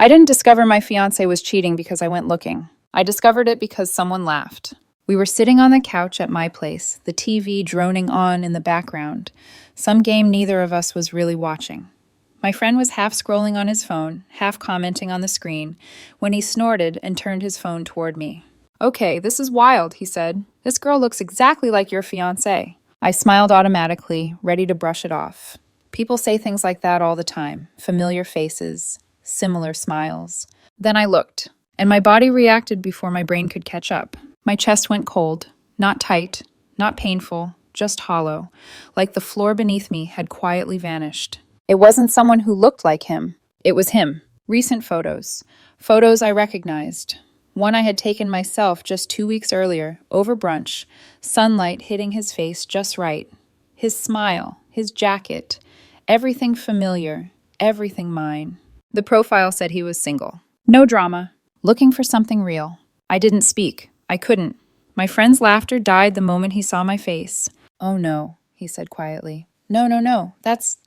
I didn't discover my fiancé was cheating because I went looking. I discovered it because someone laughed. We were sitting on the couch at my place, the TV droning on in the background, some game neither of us was really watching. My friend was half scrolling on his phone, half commenting on the screen, when he snorted and turned his phone toward me. "Okay, this is wild," he said. "This girl looks exactly like your fiancé." I smiled automatically, ready to brush it off. People say things like that all the time. Familiar faces, similar smiles. Then I looked, and my body reacted before my brain could catch up. My chest went cold, not tight, not painful, just hollow, like the floor beneath me had quietly vanished. It wasn't someone who looked like him. It was him. Recent photos. Photos I recognized. One I had taken myself just 2 weeks earlier, over brunch, sunlight hitting his face just right. His smile, his jacket, everything familiar, everything mine. The profile said he was single. No drama. Looking for something real. I didn't speak. I couldn't. My friend's laughter died the moment he saw my face. "Oh no," he said quietly. No. That's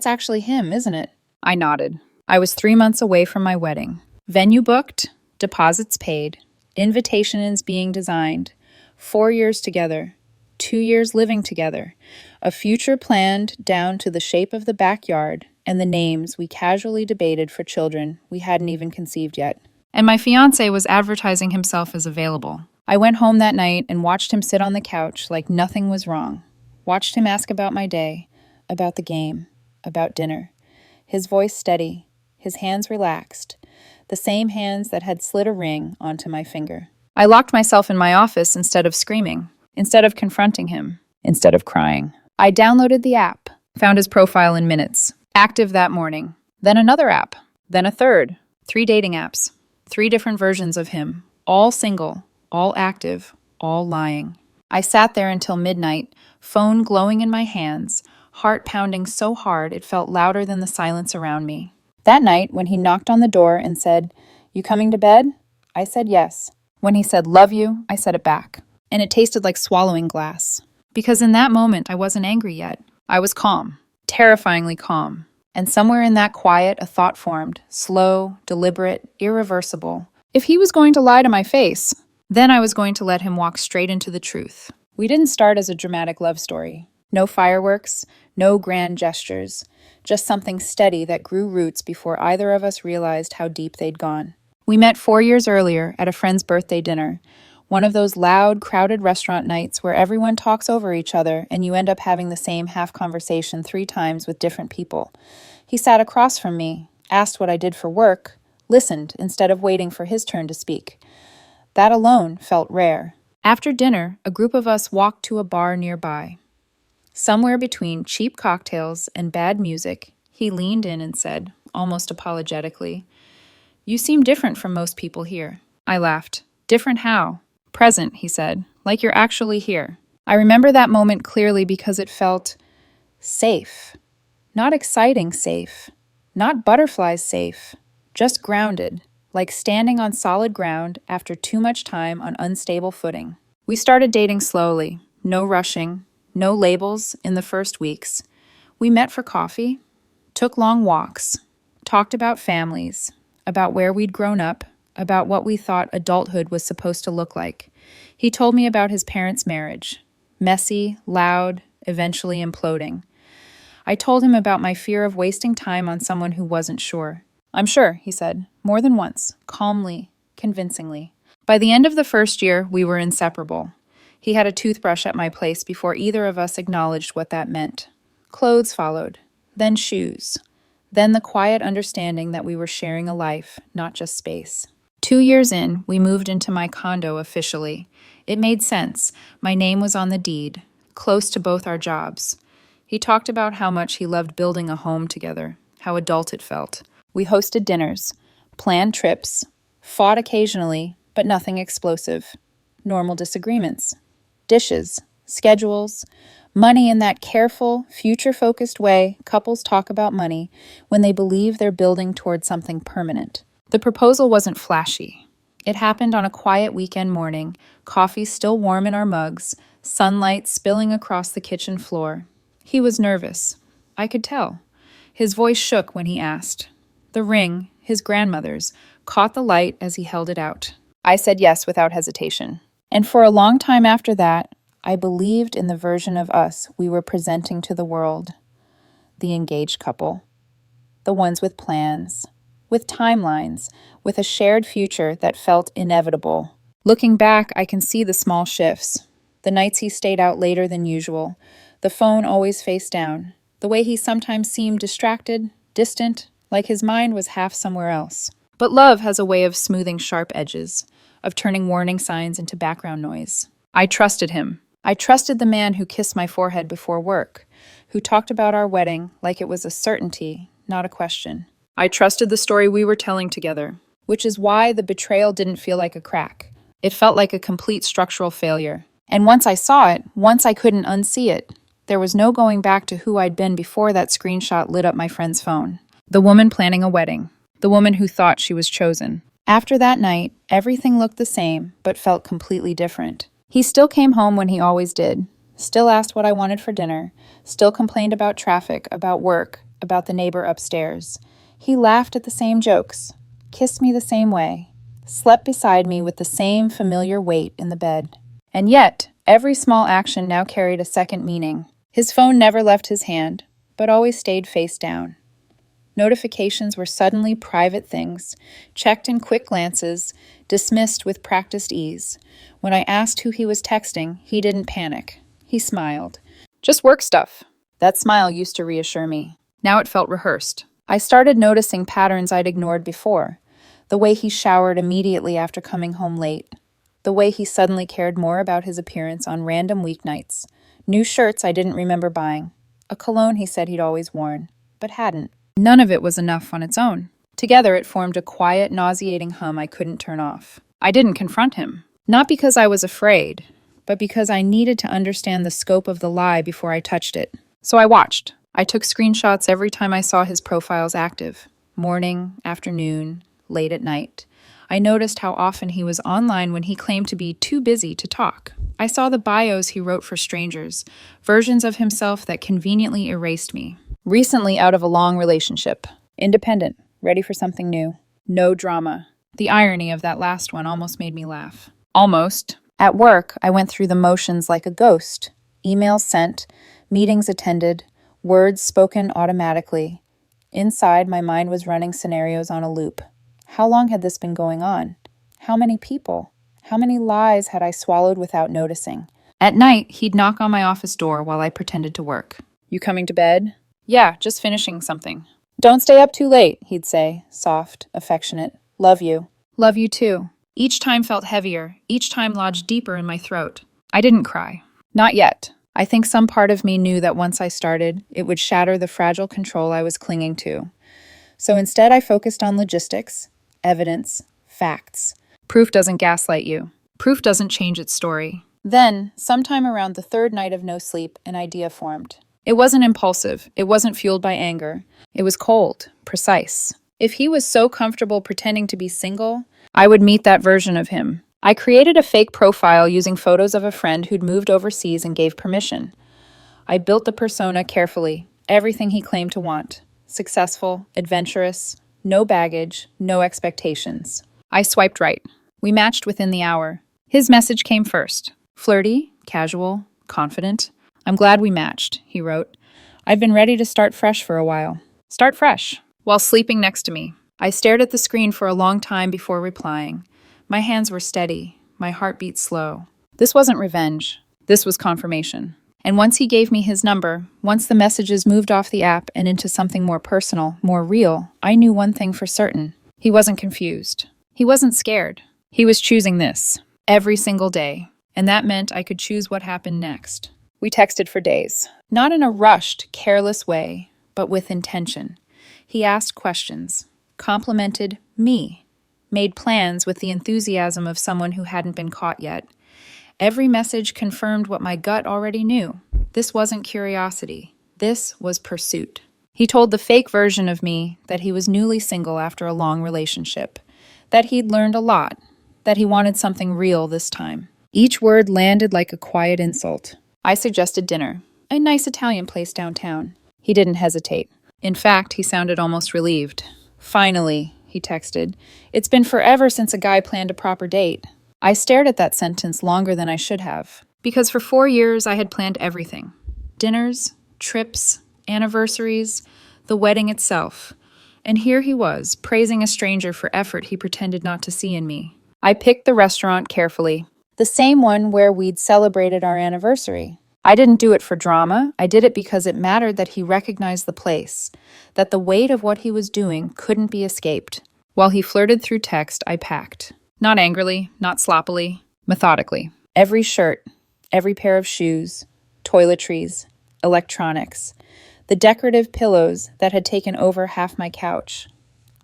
actually him, isn't it?" I nodded. I was 3 months away from my wedding. Venue booked, deposits paid, invitations being designed, 4 years together, 2 years living together, a future planned down to the shape of the backyard and the names we casually debated for children we hadn't even conceived yet. And my fiancé was advertising himself as available. I went home that night and watched him sit on the couch like nothing was wrong. Watched him ask about my day, about the game, about dinner. His voice steady, his hands relaxed, the same hands that had slid a ring onto my finger. I locked myself in my office instead of screaming, instead of confronting him, instead of crying. I downloaded the app, found his profile in minutes, active that morning. Then another app, then a third, 3 dating apps, 3 different versions of him, all single, all active, all lying. I sat there until midnight, phone glowing in my hands, heart pounding so hard it felt louder than the silence around me. That night, when he knocked on the door and said, "You coming to bed?" I said yes. When he said, "Love you," I said it back. And it tasted like swallowing glass. Because in that moment, I wasn't angry yet. I was calm, terrifyingly calm. And somewhere in that quiet, a thought formed, slow, deliberate, irreversible. If he was going to lie to my face, then I was going to let him walk straight into the truth. We didn't start as a dramatic love story. No fireworks, no grand gestures, just something steady that grew roots before either of us realized how deep they'd gone. We met 4 years earlier at a friend's birthday dinner, one of those loud, crowded restaurant nights where everyone talks over each other and you end up having the same half conversation 3 times with different people. He sat across from me, asked what I did for work, listened instead of waiting for his turn to speak. That alone felt rare. After dinner, a group of us walked to a bar nearby. Somewhere between cheap cocktails and bad music, he leaned in and said, almost apologetically, "You seem different from most people here." I laughed. "Different how?" "Present," he said, "like you're actually here." I remember that moment clearly because it felt safe. Not exciting safe. Not butterflies safe. Just grounded, like standing on solid ground after too much time on unstable footing. We started dating slowly, no rushing, no labels in the first weeks. We met for coffee, took long walks, talked about families, about where we'd grown up, about what we thought adulthood was supposed to look like. He told me about his parents' marriage, messy, loud, eventually imploding. I told him about my fear of wasting time on someone who wasn't sure. "I'm sure," he said, more than once, calmly, convincingly. By the end of the first year, we were inseparable. He had a toothbrush at my place before either of us acknowledged what that meant. Clothes followed, then shoes, then the quiet understanding that we were sharing a life, not just space. 2 years in, we moved into my condo officially. It made sense. My name was on the deed, close to both our jobs. He talked about how much he loved building a home together, how adult it felt. We hosted dinners, planned trips, fought occasionally, but nothing explosive. Normal disagreements. Dishes, schedules, money in that careful, future-focused way couples talk about money when they believe they're building toward something permanent. The proposal wasn't flashy. It happened on a quiet weekend morning, coffee still warm in our mugs, sunlight spilling across the kitchen floor. He was nervous. I could tell. His voice shook when he asked. The ring, his grandmother's, caught the light as he held it out. I said yes without hesitation. And for a long time after that, I believed in the version of us we were presenting to the world. The engaged couple. The ones with plans, with timelines, with a shared future that felt inevitable. Looking back, I can see the small shifts. The nights he stayed out later than usual, the phone always face down, the way he sometimes seemed distracted, distant, like his mind was half somewhere else. But love has a way of smoothing sharp edges, of turning warning signs into background noise. I trusted him. I trusted the man who kissed my forehead before work, who talked about our wedding like it was a certainty, not a question. I trusted the story we were telling together, which is why the betrayal didn't feel like a crack. It felt like a complete structural failure. And once I saw it, once I couldn't unsee it, there was no going back to who I'd been before that screenshot lit up my friend's phone. The woman planning a wedding. The woman who thought she was chosen. After that night, everything looked the same, but felt completely different. He still came home when he always did. Still asked what I wanted for dinner. Still complained about traffic, about work, about the neighbor upstairs. He laughed at the same jokes. Kissed me the same way. Slept beside me with the same familiar weight in the bed. And yet, every small action now carried a second meaning. His phone never left his hand, but always stayed face down. Notifications were suddenly private things, checked in quick glances, dismissed with practiced ease. When I asked who he was texting, he didn't panic. He smiled. Just work stuff. That smile used to reassure me. Now it felt rehearsed. I started noticing patterns I'd ignored before. The way he showered immediately after coming home late. The way he suddenly cared more about his appearance on random weeknights. New shirts I didn't remember buying. A cologne he said he'd always worn, but hadn't. None of it was enough on its own. Together it formed a quiet, nauseating hum I couldn't turn off. I didn't confront him. Not because I was afraid, but because I needed to understand the scope of the lie before I touched it. So I watched. I took screenshots every time I saw his profiles active. Morning, afternoon, late at night. I noticed how often he was online when he claimed to be too busy to talk. I saw the bios he wrote for strangers, versions of himself that conveniently erased me. Recently out of a long relationship. Independent, ready for something new. No drama. The irony of that last one almost made me laugh. Almost. At work, I went through the motions like a ghost. Emails sent, meetings attended, words spoken automatically. Inside, my mind was running scenarios on a loop. How long had this been going on? How many people? How many lies had I swallowed without noticing? At night, he'd knock on my office door while I pretended to work. You coming to bed? Yeah, just finishing something. Don't stay up too late, he'd say, soft, affectionate. Love you. Love you too. Each time felt heavier, each time lodged deeper in my throat. I didn't cry. Not yet. I think some part of me knew that once I started, it would shatter the fragile control I was clinging to. So instead I focused on logistics, evidence, facts. Proof doesn't gaslight you. Proof doesn't change its story. Then, sometime around the third night of no sleep, an idea formed. It wasn't impulsive. It wasn't fueled by anger. It was cold, precise. If he was so comfortable pretending to be single, I would meet that version of him. I created a fake profile using photos of a friend who'd moved overseas and gave permission. I built the persona carefully, everything he claimed to want. Successful, adventurous, no baggage, no expectations. I swiped right. We matched within the hour. His message came first. Flirty, casual, confident. I'm glad we matched, he wrote. I've been ready to start fresh for a while. Start fresh. While sleeping next to me. I stared at the screen for a long time before replying. My hands were steady, my heartbeat slow. This wasn't revenge. This was confirmation. And once he gave me his number, once the messages moved off the app and into something more personal, more real, I knew one thing for certain. He wasn't confused. He wasn't scared. He was choosing this. Every single day. And that meant I could choose what happened next. We texted for days. Not in a rushed, careless way, but with intention. He asked questions, complimented me, made plans with the enthusiasm of someone who hadn't been caught yet. Every message confirmed what my gut already knew. This wasn't curiosity. This was pursuit. He told the fake version of me that he was newly single after a long relationship, that he'd learned a lot, that he wanted something real this time. Each word landed like a quiet insult. I suggested dinner, a nice Italian place downtown. He didn't hesitate. In fact, he sounded almost relieved. Finally, he texted. It's been forever since a guy planned a proper date. I stared at that sentence longer than I should have, because for 4 years I had planned everything. Dinners, trips, anniversaries, the wedding itself. And here he was, praising a stranger for effort he pretended not to see in me. I picked the restaurant carefully, the same one where we'd celebrated our anniversary. I didn't do it for drama. I did it because it mattered that he recognized the place, that the weight of what he was doing couldn't be escaped. While he flirted through text, I packed. Not angrily, not sloppily, methodically. Every shirt, every pair of shoes, toiletries, electronics, the decorative pillows that had taken over half my couch.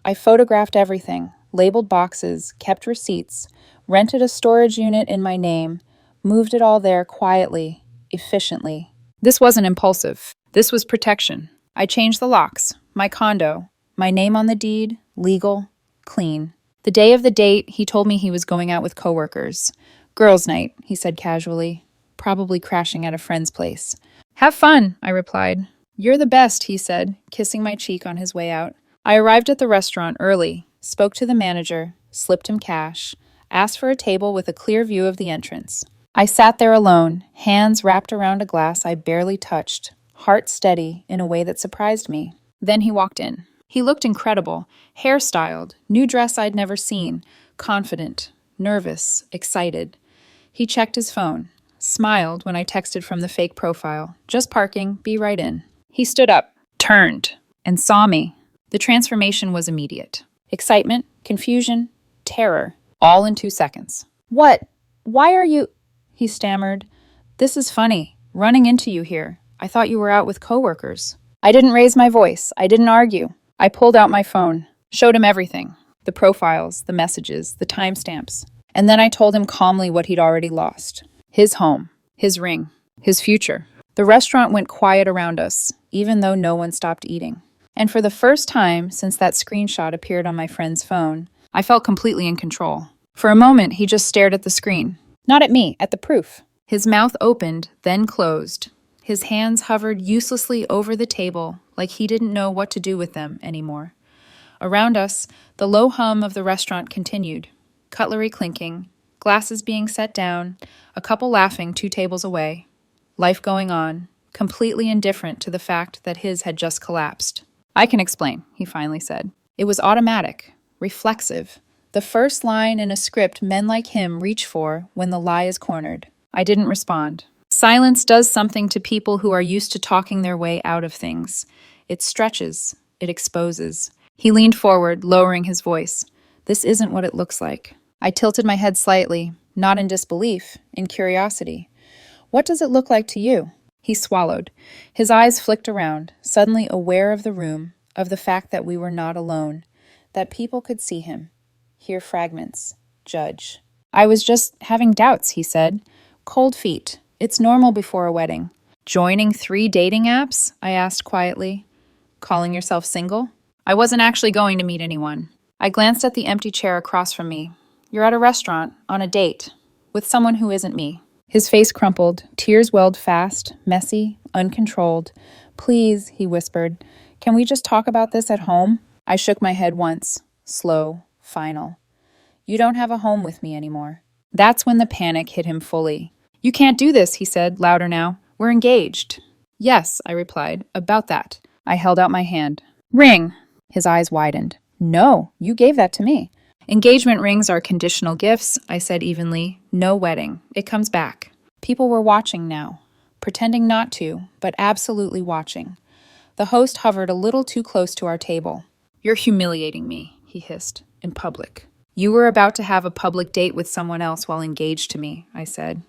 I photographed everything, labeled boxes, kept receipts, rented a storage unit in my name, moved it all there quietly, efficiently. This wasn't impulsive. This was protection. I changed the locks, my condo, my name on the deed, legal, clean. The day of the date, he told me he was going out with coworkers. Girls' night, he said casually, probably crashing at a friend's place. Have fun, I replied. You're the best, he said, kissing my cheek on his way out. I arrived at the restaurant early, spoke to the manager, slipped him cash, asked for a table with a clear view of the entrance. I sat there alone, hands wrapped around a glass I barely touched, heart steady in a way that surprised me. Then he walked in. He looked incredible, hairstyled, new dress I'd never seen, confident, nervous, excited. He checked his phone, smiled when I texted from the fake profile. Just parking, be right in. He stood up, turned, and saw me. The transformation was immediate. Excitement, confusion, terror, all in 2 seconds. What? Why are you... He stammered. This is funny, running into you here. I thought you were out with coworkers. I didn't raise my voice. I didn't argue. I pulled out my phone, showed him everything. The profiles, the messages, the timestamps. And then I told him calmly what he'd already lost. His home, his ring, his future. The restaurant went quiet around us, even though no one stopped eating. And for the first time since that screenshot appeared on my friend's phone, I felt completely in control. For a moment, he just stared at the screen. Not at me, at the proof. His mouth opened, then closed. His hands hovered uselessly over the table, like he didn't know what to do with them anymore. Around us, the low hum of the restaurant continued. Cutlery clinking, glasses being set down, a couple laughing 2 tables away. Life going on, completely indifferent to the fact that his had just collapsed. I can explain, he finally said. It was automatic, reflexive. The first line in a script men like him reach for when the lie is cornered. I didn't respond. Silence does something to people who are used to talking their way out of things. It stretches. It exposes. He leaned forward, lowering his voice. This isn't what it looks like. I tilted my head slightly, not in disbelief, in curiosity. What does it look like to you? He swallowed. His eyes flicked around, suddenly aware of the room, of the fact that we were not alone, that people could see him, hear fragments, judge. I was just having doubts, he said. Cold feet. It's normal before a wedding. Joining 3 dating apps? I asked quietly. Calling yourself single? I wasn't actually going to meet anyone. I glanced at the empty chair across from me. You're at a restaurant, on a date, with someone who isn't me. His face crumpled, tears welled fast, messy, uncontrolled. Please, he whispered, can we just talk about this at home? I shook my head once, slow, final. You don't have a home with me anymore. That's when the panic hit him fully. You can't do this, he said, louder now. We're engaged. Yes, I replied, about that. I held out my hand. Ring. His eyes widened. No, you gave that to me. Engagement rings are conditional gifts, I said evenly. No wedding. It comes back. People were watching now, pretending not to, but absolutely watching. The host hovered a little too close to our table. You're humiliating me, he hissed, in public. You were about to have a public date with someone else while engaged to me, I said.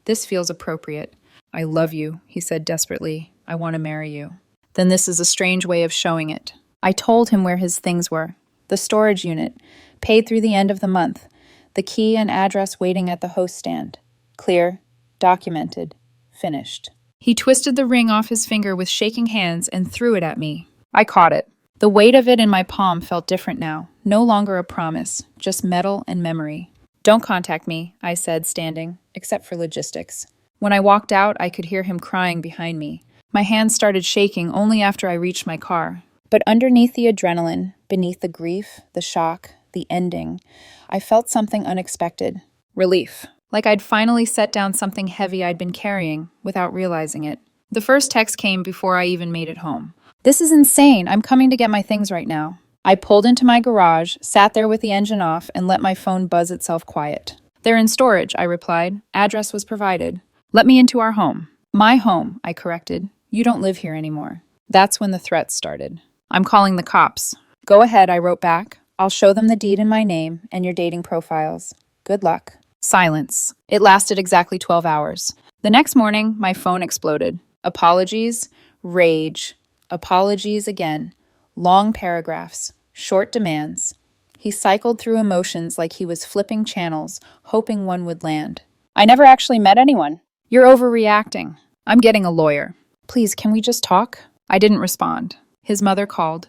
This feels appropriate. I love you, he said desperately. I want to marry you. Then this is a strange way of showing it. I told him where his things were. The storage unit, paid through the end of the month. The key and address waiting at the host stand. Clear, documented, finished. He twisted the ring off his finger with shaking hands and threw it at me. I caught it. The weight of it in my palm felt different now. No longer a promise, just metal and memory. Don't contact me, I said, standing, except for logistics. When I walked out, I could hear him crying behind me. My hands started shaking only after I reached my car. But underneath the adrenaline, beneath the grief, the shock, the ending, I felt something unexpected. Relief. Like I'd finally set down something heavy I'd been carrying without realizing it. The first text came before I even made it home. "This is insane. I'm coming to get my things right now." I pulled into my garage, sat there with the engine off, and let my phone buzz itself quiet. "They're in storage," I replied. "Address was provided." "Let me into our home." "My home," I corrected. "You don't live here anymore." That's when the threats started. "I'm calling the cops." "Go ahead," I wrote back. "I'll show them the deed in my name and your dating profiles. Good luck." Silence. It lasted exactly 12 hours. The next morning, my phone exploded. Apologies, rage, apologies again, long paragraphs, short demands. He cycled through emotions like he was flipping channels, hoping one would land. "I never actually met anyone." "You're overreacting." "I'm getting a lawyer." "Please, can we just talk?" I didn't respond. His mother called.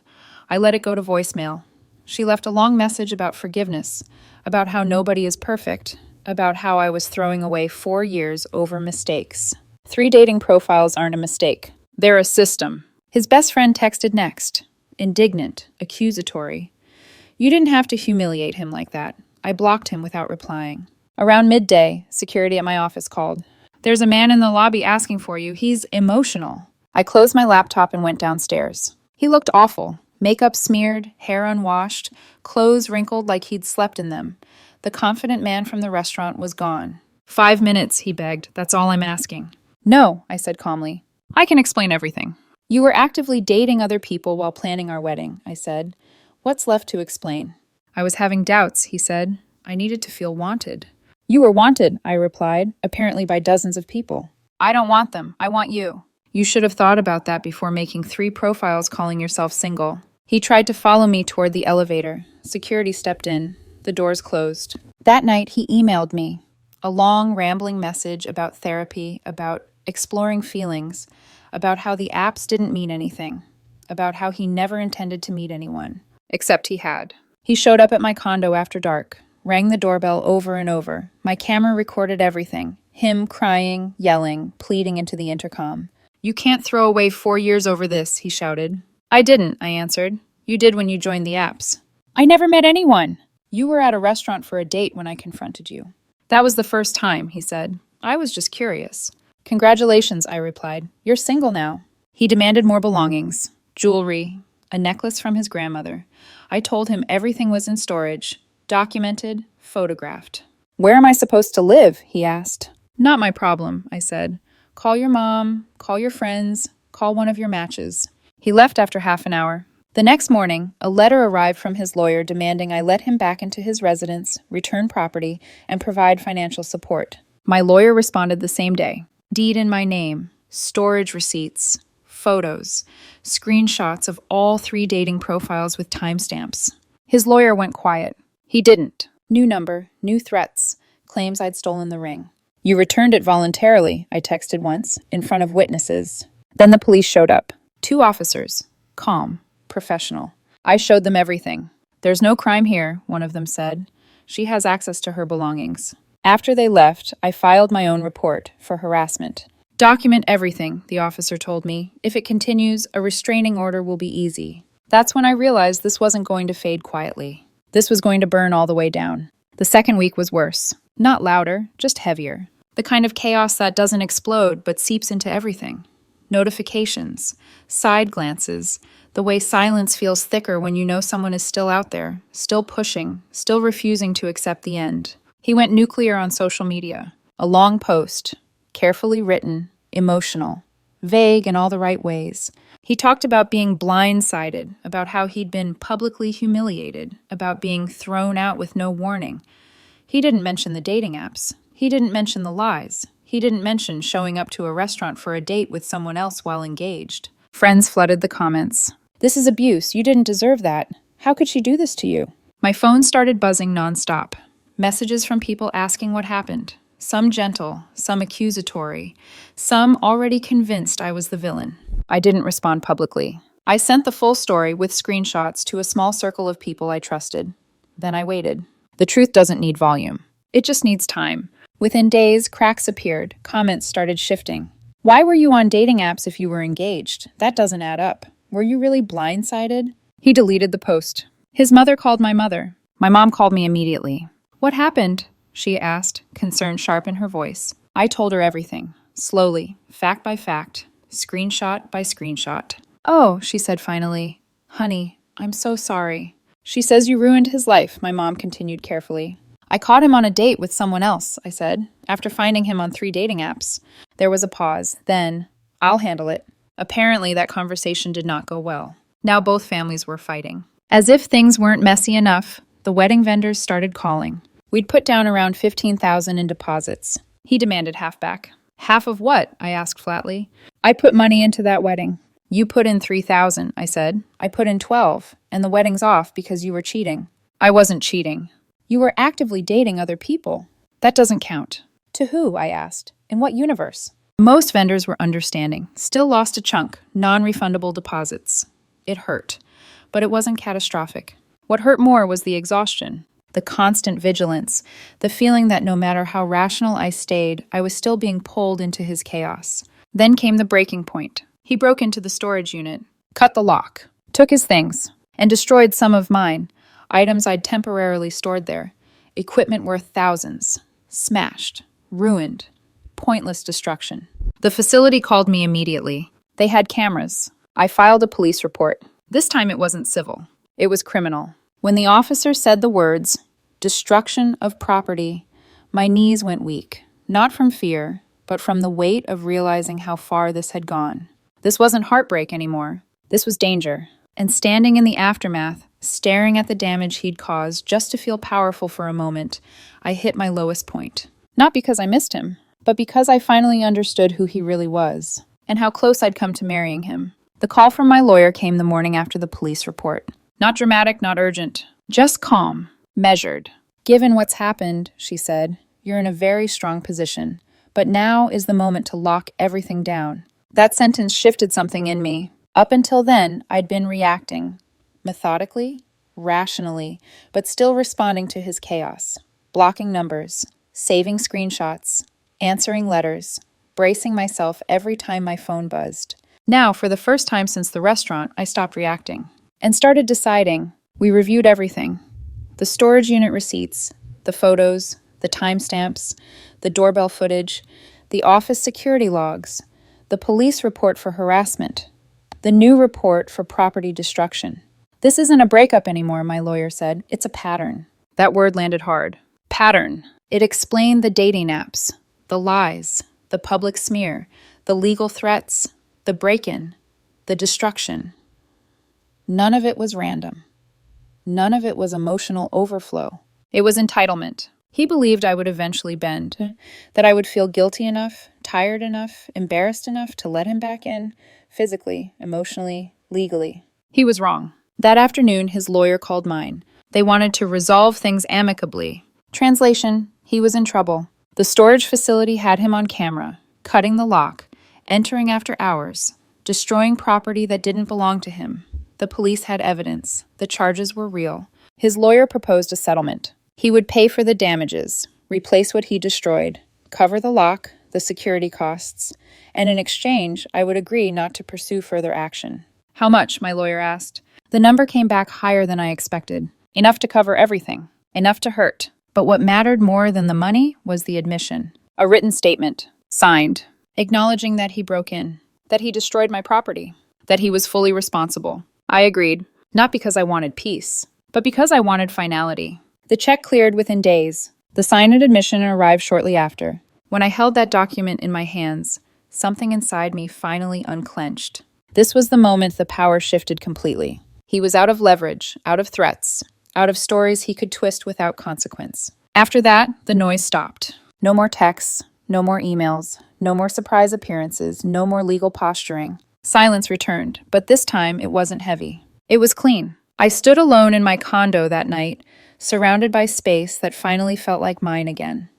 I let it go to voicemail. She left a long message about forgiveness, about how nobody is perfect, about how I was throwing away 4 years over mistakes. 3 dating profiles aren't a mistake. They're a system. His best friend texted next. Indignant, accusatory. "You didn't have to humiliate him like that." I blocked him without replying. Around midday, security at my office called. "There's a man in the lobby asking for you. He's emotional." I closed my laptop and went downstairs. He looked awful. Makeup smeared, hair unwashed, clothes wrinkled like he'd slept in them. The confident man from the restaurant was gone. "5 minutes," he begged. "That's all I'm asking." "No," I said calmly. "I can explain everything." "You were actively dating other people while planning our wedding," I said. "What's left to explain?" "I was having doubts," he said. "I needed to feel wanted." "You were wanted," I replied, "apparently by dozens of people." "I don't want them. I want you." "You should have thought about that before making 3 profiles calling yourself single." He tried to follow me toward the elevator. Security stepped in. The doors closed. That night, he emailed me. A long, rambling message about therapy, about exploring feelings, about how the apps didn't mean anything, about how he never intended to meet anyone. Except he had. He showed up at my condo after dark, rang the doorbell over and over. My camera recorded everything. Him crying, yelling, pleading into the intercom. "You can't throw away 4 years over this," he shouted. "I didn't," I answered. "You did when you joined the apps." "I never met anyone." "You were at a restaurant for a date when I confronted you." "That was the first time," he said. "I was just curious." "Congratulations," I replied. "You're single now." He demanded more belongings. Jewelry, a necklace from his grandmother. I told him everything was in storage, documented, photographed. "Where am I supposed to live?" he asked. "Not my problem," I said. "Call your mom, call your friends, call one of your matches." He left after half an hour. The next morning, a letter arrived from his lawyer demanding I let him back into his residence, return property, and provide financial support. My lawyer responded the same day. Deed in my name, storage receipts, photos, screenshots of all 3 dating profiles with timestamps. His lawyer went quiet. He didn't. New number, new threats, claims I'd stolen the ring. "You returned it voluntarily," I texted once, in front of witnesses. Then the police showed up. 2 officers. Calm. Professional. I showed them everything. "There's no crime here," one of them said. "She has access to her belongings." After they left, I filed my own report for harassment. "Document everything," the officer told me. "If it continues, a restraining order will be easy." That's when I realized this wasn't going to fade quietly. This was going to burn all the way down. The second week was worse. Not louder, just heavier. The kind of chaos that doesn't explode but seeps into everything. Notifications, side glances, the way silence feels thicker when you know someone is still out there, still pushing, still refusing to accept the end. He went nuclear on social media. A long post, carefully written, emotional, vague in all the right ways. He talked about being blindsided, about how he'd been publicly humiliated, about being thrown out with no warning. He didn't mention the dating apps. He didn't mention the lies. He didn't mention showing up to a restaurant for a date with someone else while engaged. Friends flooded the comments. "This is abuse. You didn't deserve that. How could she do this to you?" My phone started buzzing nonstop. Messages from people asking what happened. Some gentle, some accusatory, some already convinced I was the villain. I didn't respond publicly. I sent the full story with screenshots to a small circle of people I trusted. Then I waited. The truth doesn't need volume. It just needs time. Within days, cracks appeared. Comments started shifting. "Why were you on dating apps if you were engaged? That doesn't add up." Were you really blindsided? He deleted the post. His mother called my mother. My mom called me immediately. What happened? She asked, concern sharp in her voice. I told her everything, slowly, fact by fact, screenshot by screenshot. Oh, she said finally. Honey, I'm so sorry. She says you ruined his life, my mom continued carefully. I caught him on a date with someone else, I said, after finding him on 3 dating apps. There was a pause. Then, I'll handle it. Apparently, that conversation did not go well. Now both families were fighting. As if things weren't messy enough, the wedding vendors started calling. We'd put down around $15,000 in deposits. He demanded half back. Half of what? I asked flatly. I put money into that wedding. You put in $3,000, I said. I put in 12, and the wedding's off because you were cheating. I wasn't cheating. You were actively dating other people. That doesn't count. To who? I asked. In what universe? Most vendors were understanding, still lost a chunk, non-refundable deposits. It hurt, but it wasn't catastrophic. What hurt more was the exhaustion, the constant vigilance, the feeling that no matter how rational I stayed, I was still being pulled into his chaos. Then came the breaking point. He broke into the storage unit, cut the lock, took his things, and destroyed some of mine, items I'd temporarily stored there, equipment worth thousands, smashed, ruined, pointless destruction. The facility called me immediately. They had cameras. I filed a police report. This time it wasn't civil. It was criminal. When the officer said the words, destruction of property, my knees went weak, not from fear, but from the weight of realizing how far this had gone. This wasn't heartbreak anymore. This was danger. And standing in the aftermath, staring at the damage he'd caused just to feel powerful for a moment, I hit my lowest point. Not because I missed him, but because I finally understood who he really was, and how close I'd come to marrying him. The call from my lawyer came the morning after the police report. Not dramatic, not urgent. Just calm, measured. Given what's happened, she said, you're in a very strong position. But now is the moment to lock everything down. That sentence shifted something in me. Up until then, I'd been reacting. Methodically, rationally, but still responding to his chaos. Blocking numbers, saving screenshots, answering letters, bracing myself every time my phone buzzed. Now, for the first time since the restaurant, I stopped reacting and started deciding. We reviewed everything. The storage unit receipts, the photos, the timestamps, the doorbell footage, the office security logs, the police report for harassment, the new report for property destruction. This isn't a breakup anymore, my lawyer said. It's a pattern. That word landed hard. Pattern. It explained the dating apps, the lies, the public smear, the legal threats, the break-in, the destruction. None of it was random. None of it was emotional overflow. It was entitlement. He believed I would eventually bend, that I would feel guilty enough, tired enough, embarrassed enough to let him back in, physically, emotionally, legally. He was wrong. That afternoon, his lawyer called mine. They wanted to resolve things amicably. Translation, he was in trouble. The storage facility had him on camera, cutting the lock, entering after hours, destroying property that didn't belong to him. The police had evidence. The charges were real. His lawyer proposed a settlement. He would pay for the damages, replace what he destroyed, cover the lock, the security costs, and in exchange, I would agree not to pursue further action. How much? My lawyer asked. The number came back higher than I expected. Enough to cover everything. Enough to hurt. But what mattered more than the money was the admission. A written statement, signed, acknowledging that he broke in, that he destroyed my property, that he was fully responsible. I agreed, not because I wanted peace, but because I wanted finality. The check cleared within days. The signed admission arrived shortly after. When I held that document in my hands, something inside me finally unclenched. This was the moment the power shifted completely. He was out of leverage, out of threats, out of stories he could twist without consequence. After that, the noise stopped. No more texts, no more emails, no more surprise appearances, no more legal posturing. Silence returned, but this time it wasn't heavy. It was clean. I stood alone in my condo that night, surrounded by space that finally felt like mine again.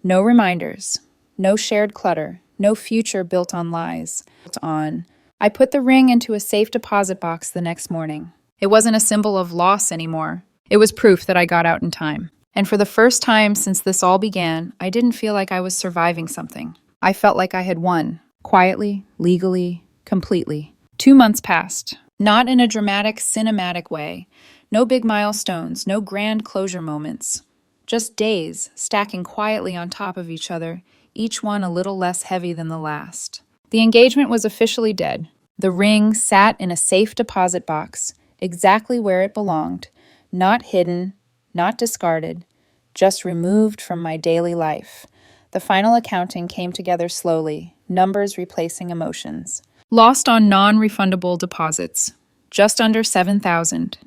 No reminders, no shared clutter, no future built on lies. I put the ring into a safe deposit box the next morning. It wasn't a symbol of loss anymore. It was proof that I got out in time. And for the first time since this all began, I didn't feel like I was surviving something. I felt like I had won, quietly, legally, completely. 2 months passed. Not in a dramatic, cinematic way. No big milestones, no grand closure moments. Just days, stacking quietly on top of each other, each one a little less heavy than the last. The engagement was officially dead. The ring sat in a safe deposit box, exactly where it belonged, not hidden, not discarded, just removed from my daily life. The final accounting came together slowly, numbers replacing emotions. Lost on non-refundable deposits, just under 7,000.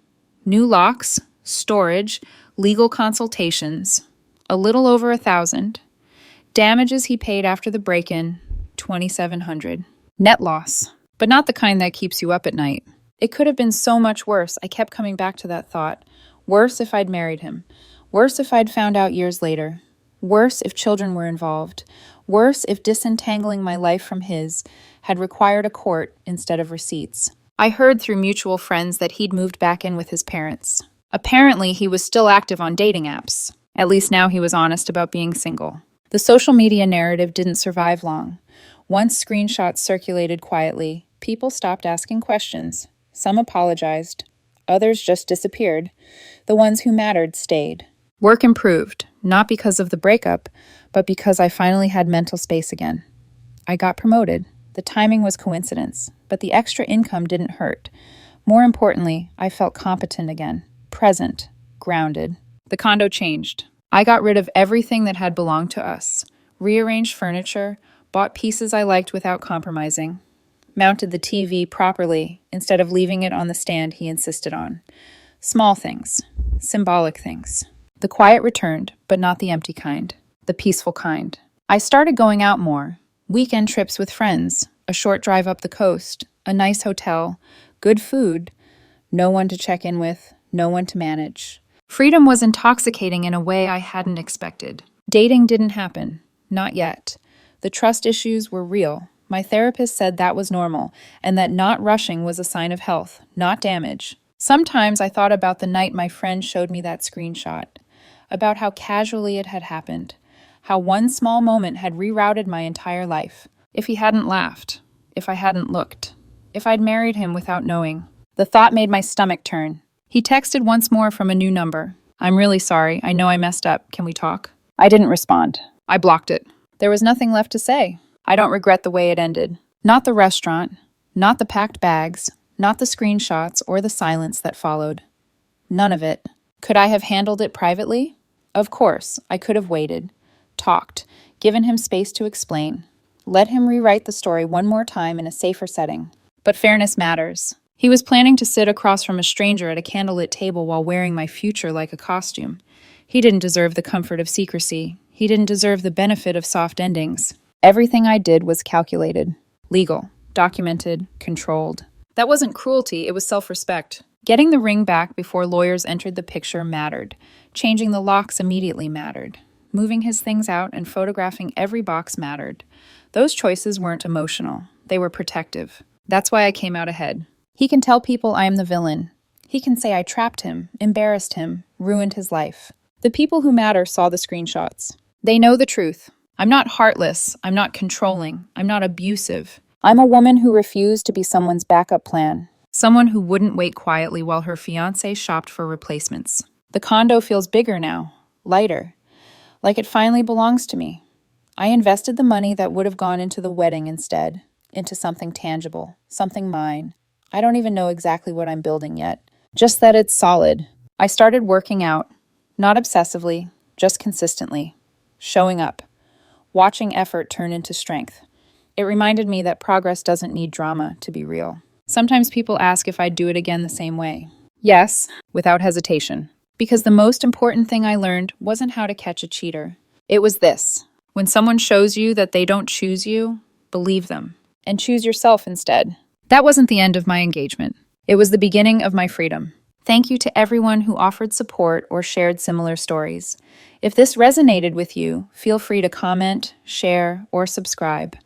New locks, storage, legal consultations, a little over 1,000. Damages he paid after the break-in, 2,700. Net loss, but not the kind that keeps you up at night. It could have been so much worse. I kept coming back to that thought. Worse if I'd married him. Worse if I'd found out years later. Worse if children were involved. Worse if disentangling my life from his had required a court instead of receipts. I heard through mutual friends that he'd moved back in with his parents. Apparently, he was still active on dating apps. At least now he was honest about being single. The social media narrative didn't survive long. Once screenshots circulated quietly, people stopped asking questions. Some apologized. Others just disappeared. The ones who mattered stayed. Work improved, not because of the breakup, but because I finally had mental space again. I got promoted. The timing was coincidence, but the extra income didn't hurt. More importantly, I felt competent again, present, grounded. The condo changed. I got rid of everything that had belonged to us, rearranged furniture, bought pieces I liked without compromising, mounted the TV properly instead of leaving it on the stand he insisted on. Small things, symbolic things. The quiet returned, but not the empty kind, the peaceful kind. I started going out more. Weekend trips with friends, a short drive up the coast, a nice hotel, good food, no one to check in with, no one to manage. Freedom was intoxicating in a way I hadn't expected. Dating didn't happen, not yet. The trust issues were real. My therapist said that was normal, and that not rushing was a sign of health, not damage. Sometimes I thought about the night my friend showed me that screenshot, about how casually it had happened, how one small moment had rerouted my entire life. If he hadn't laughed, if I hadn't looked, if I'd married him without knowing. The thought made my stomach turn. He texted once more from a new number. "I'm really sorry. I know I messed up. Can we talk?" I didn't respond. I blocked it. There was nothing left to say. I don't regret the way it ended. Not the restaurant, not the packed bags, not the screenshots or the silence that followed. None of it. Could I have handled it privately? Of course, I could have waited, talked, given him space to explain, let him rewrite the story one more time in a safer setting. But fairness matters. He was planning to sit across from a stranger at a candlelit table while wearing my future like a costume. He didn't deserve the comfort of secrecy. He didn't deserve the benefit of soft endings. Everything I did was calculated, legal, documented, controlled. That wasn't cruelty, it was self-respect. Getting the ring back before lawyers entered the picture mattered. Changing the locks immediately mattered. Moving his things out and photographing every box mattered. Those choices weren't emotional. They were protective. That's why I came out ahead. He can tell people I am the villain. He can say I trapped him, embarrassed him, ruined his life. The people who matter saw the screenshots. They know the truth. I'm not heartless. I'm not controlling. I'm not abusive. I'm a woman who refused to be someone's backup plan. Someone who wouldn't wait quietly while her fiancé shopped for replacements. The condo feels bigger now, lighter, like it finally belongs to me. I invested the money that would have gone into the wedding instead, into something tangible, something mine. I don't even know exactly what I'm building yet, just that it's solid. I started working out, not obsessively, just consistently, showing up, watching effort turn into strength. It reminded me that progress doesn't need drama to be real. Sometimes people ask if I'd do it again the same way. Yes, without hesitation. Because the most important thing I learned wasn't how to catch a cheater. It was this. When someone shows you that they don't choose you, believe them. And choose yourself instead. That wasn't the end of my engagement. It was the beginning of my freedom. Thank you to everyone who offered support or shared similar stories. If this resonated with you, feel free to comment, share, or subscribe.